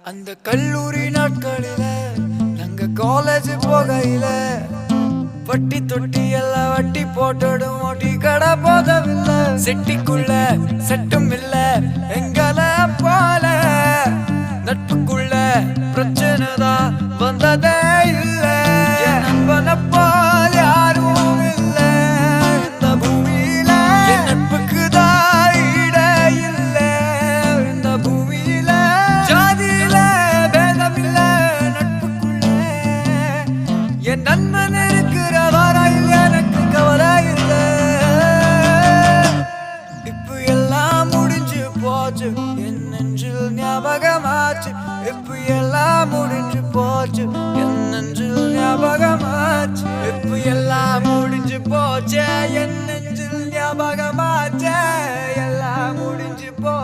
அந்த கல்லூரி நாட்களில நாங்க காலேஜ் போகையில வட்டி தொட்டி எல்லாம் வட்டி போட்டடும் ஓட்டி கடை போதவில்லை செட்டிக்குள்ள செட்டும் இல்ல எங்கள போல நட்புக்குள்ள பிரச்சனை தான் வந்ததே இல்ல நண்பனை போல் யாரும் இல்ல இந்த பூமியில நட்புக்கு தான் ஈட இல்ல இந்த பூமியில ஜாதியில பேதம் இல்ல நட்புக்குள்ள என் நண்பன் இருக்கிற வரையில் எனக்கு கவலை இல்ல இப்ப எல்லாம் முடிஞ்சு போச்சு என் நெஞ்சில் ஞாபகமாச்சு இப்ப எல்லாம் முடிஞ்சு போச்சு என் நெஞ்சில் ஞாபகமாச்சு இப்ப எல்லாம் முடிஞ்சு போச்சு என் நெஞ்சில் ஞாபகமாச்சு எல்லாம் முடிஞ்சு